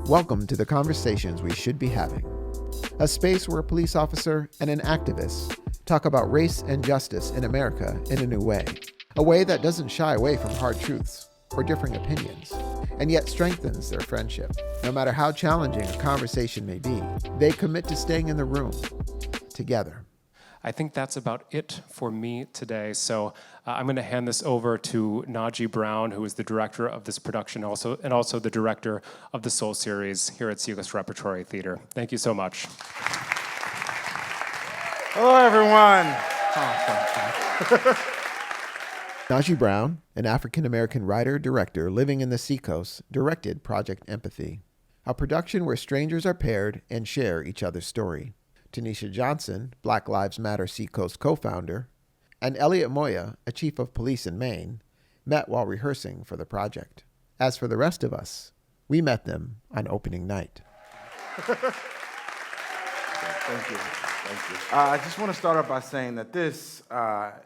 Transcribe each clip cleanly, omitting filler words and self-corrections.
Welcome to the conversations we should be having. A space where a police officer and an activist talk about race and justice in America in a new way. A way that doesn't shy away from hard truths or differing opinions, and yet strengthens their friendship. No matter how challenging a conversation may be, they commit to staying in the room together. I think that's about it for me today. So I'm going to hand this over to Najee Brown, who is the director of this production and also the director of the Soul series here at Seacoast Repertory Theater. Thank you so much. Hello, everyone. Najee Brown, an African-American writer-director living in the Seacoast, directed Project Empathy, a production where strangers are paired and share each other's story. Tanisha Johnson, Black Lives Matter Seacoast co-founder, and Elliott Moya, a chief of police in Maine, met while rehearsing for the project. As for the rest of us, we met them on opening night. Thank you. I just want to start off by saying that this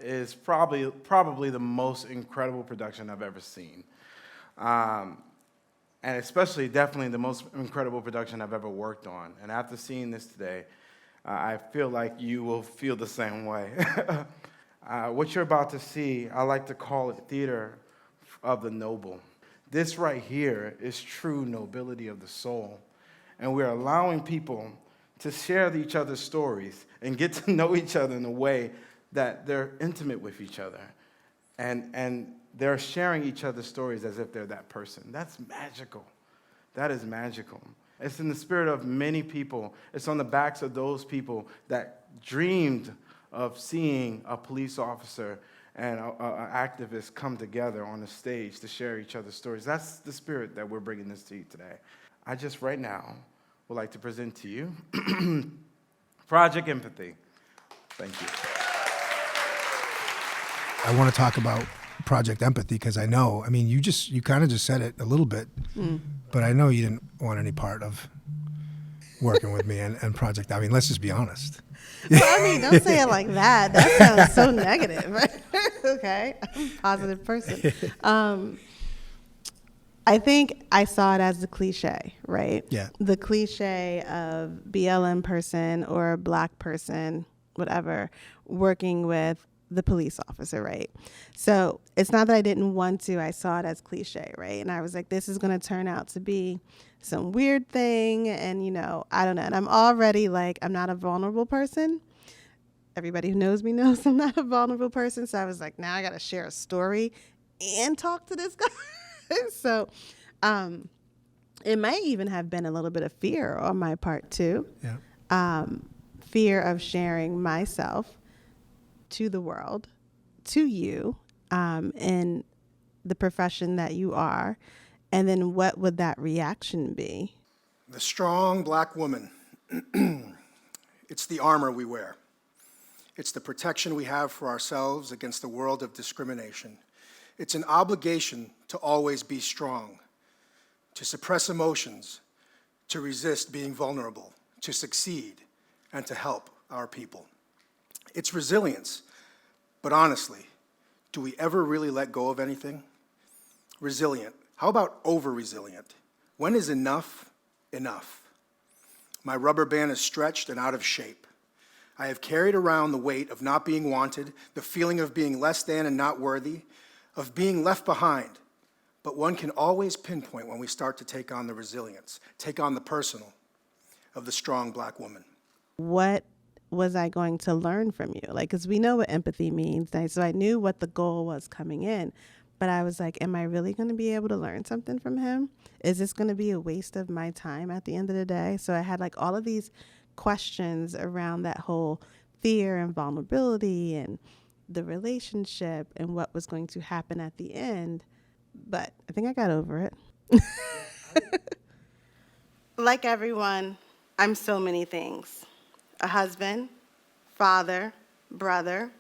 is probably the most incredible production I've ever seen. And especially, definitely the most incredible production I've ever worked on. And after seeing this today, I feel like you will feel the same way. What you're about to see, I like to call it theater of the noble. This right here is true nobility of the soul. And we're allowing people to share each other's stories and get to know each other in a way that they're intimate with each other. And they're sharing each other's stories as if they're that person. That's magical. That is magical. It's in the spirit of many people. It's on the backs of those people that dreamed of seeing a police officer and an activist come together on the stage to share each other's stories. That's the spirit that we're bringing this to you today. I just right now would like to present to you Project Empathy. Thank you. I want to talk about Project Empathy because you kind of just said it a little bit, but I know you didn't want any part of working with me and Project. I mean, let's just be honest. Well, don't say it like that. That sounds so negative. Okay, I'm a positive person. I think I saw it as the cliche, right? Yeah. The cliche of BLM person or Black person, whatever, working with the police officer, right? So it's not that I didn't want to, I saw it as cliche, right? And I was like, this is going to turn out to be some weird thing. And, I don't know. And I'm already like, I'm not a vulnerable person. Everybody who knows me knows I'm not a vulnerable person. So I was like, now I got to share a story and talk to this guy. So it might even have been a little bit of fear on my part too. Yeah. Fear of sharing myself to the world, to you, in the profession that you are, and then what would that reaction be? The strong Black woman. It's the armor we wear. It's the protection we have for ourselves against the world of discrimination. It's an obligation to always be strong, to suppress emotions, to resist being vulnerable, to succeed, and to help our people. It's resilience, but honestly, do we ever really let go of anything? Resilient. How about over-resilient? When is enough enough? My rubber band is stretched and out of shape. I have carried around the weight of not being wanted, the feeling of being less than and not worthy, of being left behind. But one can always pinpoint when we start to take on the resilience, take on the personal of the strong Black woman. What was I going to learn from you? Because we know what empathy means. So I knew what the goal was coming in, but I was like, am I really going to be able to learn something from him? Is this going to be a waste of my time at the end of the day? So I had all of these questions around that whole fear and vulnerability and the relationship and what was going to happen at the end. But I think I got over it. Like everyone, I'm so many things. A husband, father, brother,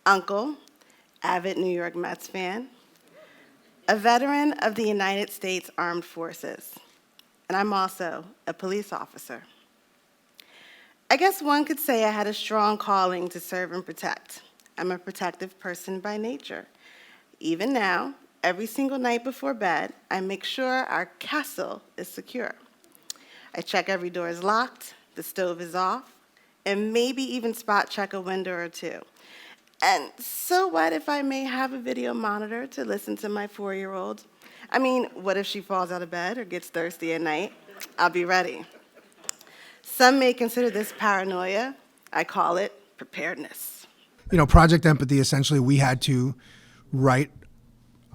uncle, avid New York Mets fan, a veteran of the United States Armed Forces, and I'm also a police officer. I guess one could say I had a strong calling to serve and protect. I'm a protective person by nature. Even now, every single night before bed, I make sure our castle is secure. I check every door is locked, the stove is off, and maybe even spot check a window or two. And so what if I may have a video monitor to listen to my 4-year-old? I mean, what if she falls out of bed or gets thirsty at night? I'll be ready. Some may consider this paranoia. I call it preparedness. You know, Project Empathy, essentially, we had to write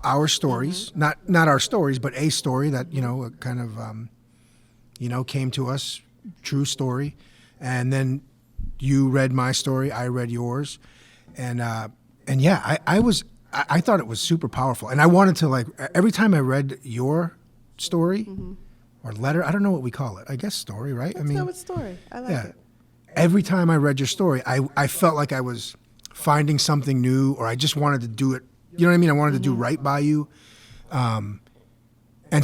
our stories, not our stories, but a story that, kind of, came to us, true story. And then you read my story, I read yours. And yeah, I thought it was super powerful. And I wanted to, every time I read your story or letter, I don't know what we call it. I guess story, right? Let's go with story. I like it. Every time I read your story, I felt like I was finding something new, or I just wanted to do it. You know what I mean? I wanted to do right by you. And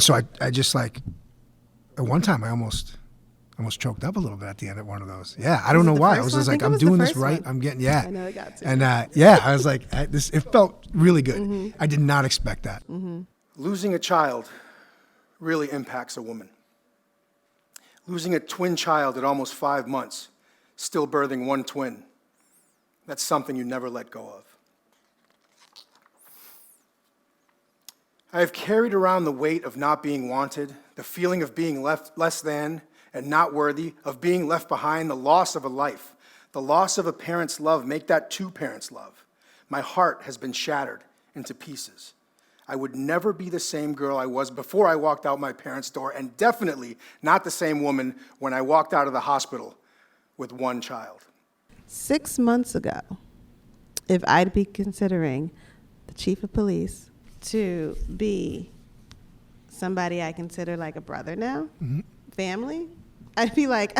so I just at one time I almost choked up a little bit at the end of one of those. Yeah, I don't know why. I was just like, I'm doing this right. I'm getting, I know it got to. And I was like, it felt really good. I did not expect that. Losing a child really impacts a woman. Losing a twin child at almost 5 months, still birthing one twin, that's something you never let go of. I have carried around the weight of not being wanted, the feeling of being left less than and not worthy, of being left behind, the loss of a life, the loss of a parent's love, make that two parents' love. My heart has been shattered into pieces. I would never be the same girl I was before I walked out my parents' door, and definitely not the same woman when I walked out of the hospital with one child. 6 months ago, if I'd be considering the chief of police to be somebody I consider like a brother now, family, I'd be like,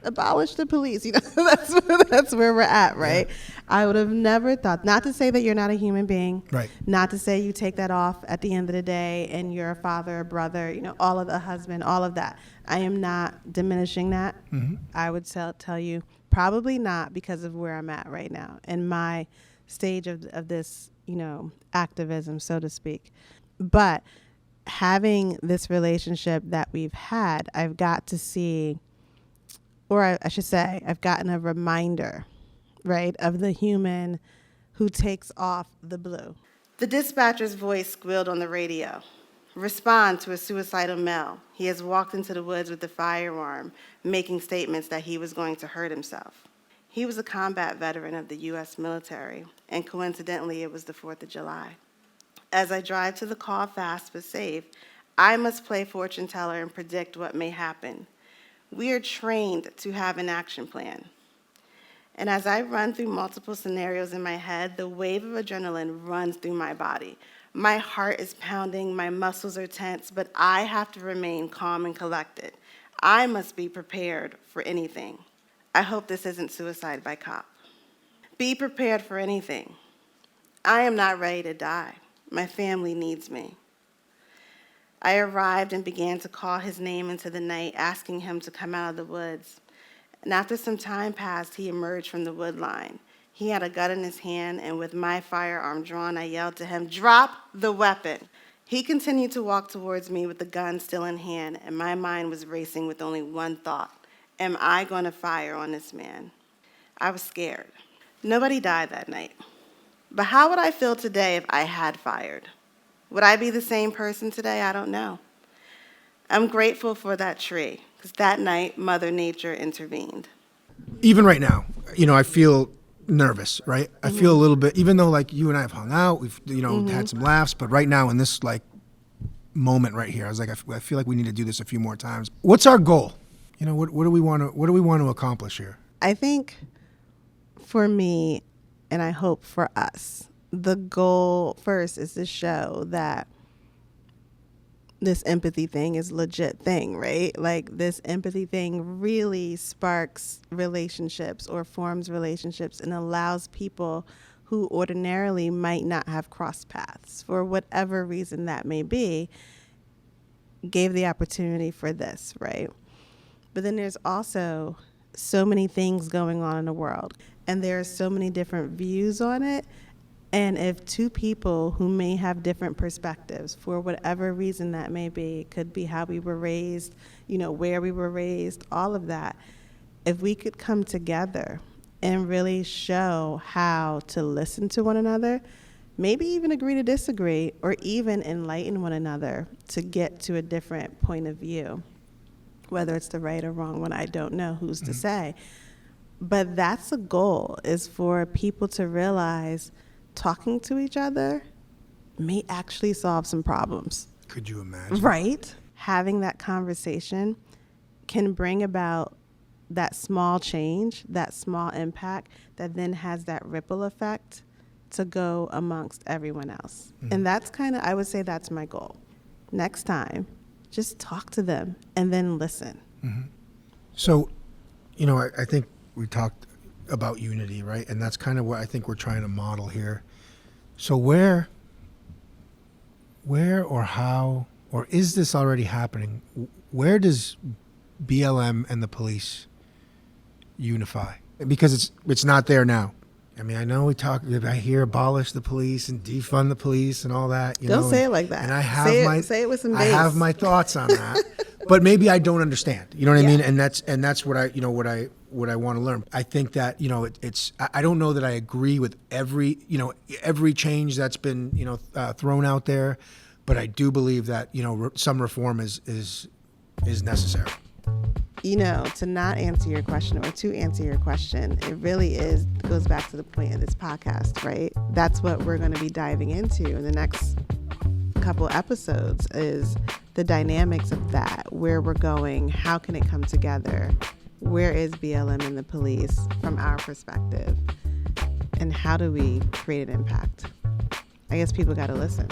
abolish the police. That's where we're at, right? Yeah. I would have never thought, not to say that you're not a human being, right? Not to say you take that off at the end of the day and you're a father, a brother, all of the husband, all of that. I am not diminishing that. I would tell you probably not, because of where I'm at right now in my stage of this, activism, so to speak. But having this relationship that we've had, I've got to see, or I should say, I've gotten a reminder, right, of the human who takes off the blue. The dispatcher's voice squealed on the radio. Respond to a suicidal male. He has walked into the woods with a firearm, making statements that he was going to hurt himself. He was a combat veteran of the U.S. military, and coincidentally, it was the 4th of July. As I drive to the call fast but safe, I must play fortune teller and predict what may happen. We are trained to have an action plan. And as I run through multiple scenarios in my head, the wave of adrenaline runs through my body. My heart is pounding, my muscles are tense, but I have to remain calm and collected. I must be prepared for anything. I hope this isn't suicide by cop. Be prepared for anything. I am not ready to die. My family needs me. I arrived and began to call his name into the night, asking him to come out of the woods. And after some time passed, he emerged from the wood line. He had a gun in his hand, and with my firearm drawn, I yelled to him, "Drop the weapon." He continued to walk towards me with the gun still in hand, and my mind was racing with only one thought. Am I going to fire on this man? I was scared. Nobody died that night. But how would I feel today if I had fired? Would I be the same person today? I don't know. I'm grateful for that tree, because that night, Mother Nature intervened. Even right now, I feel nervous, right? I feel a little bit, even though you and I have hung out, we've, had some laughs, but right now in this moment right here, I was like, I feel like we need to do this a few more times. What's our goal? What do we want to accomplish here? I think for me, and I hope for us, the goal first is to show that this empathy thing is a legit thing, right? This empathy thing really sparks relationships or forms relationships and allows people who ordinarily might not have crossed paths for whatever reason that may be, gave the opportunity for this, right? But then there's also so many things going on in the world, and there are so many different views on it, And if two people who may have different perspectives, for whatever reason that may be, could be how we were raised, where we were raised, all of that, if we could come together and really show how to listen to one another, maybe even agree to disagree, or even enlighten one another to get to a different point of view, whether it's the right or wrong one, I don't know, who's to say. But that's the goal, is for people to realize talking to each other may actually solve some problems. Could you imagine? Right? Having that conversation can bring about that small change, that small impact that then has that ripple effect to go amongst everyone else. And that's I would say that's my goal. Next time, just talk to them and then listen. So, I think we talked about unity, right? And that's kind of what I think we're trying to model here. So where or how, or is this already happening? Where does BLM and the police unify? Because it's not there now. I mean, I know I hear abolish the police and defund the police and all that. Don't say it like that. And I have say it with some bass. I have my thoughts on that, but maybe I don't understand. You know what I mean? And that's what I want to learn. I think that I don't know that I agree with every change that's been thrown out there, but I do believe that some reform is necessary. To not answer your question, or to answer your question, it really goes back to the point of this podcast, right? That's what we're going to be diving into in the next couple episodes, is the dynamics of that, where we're going, how can it come together, where is BLM and the police from our perspective, and how do we create an impact? I guess people got to listen.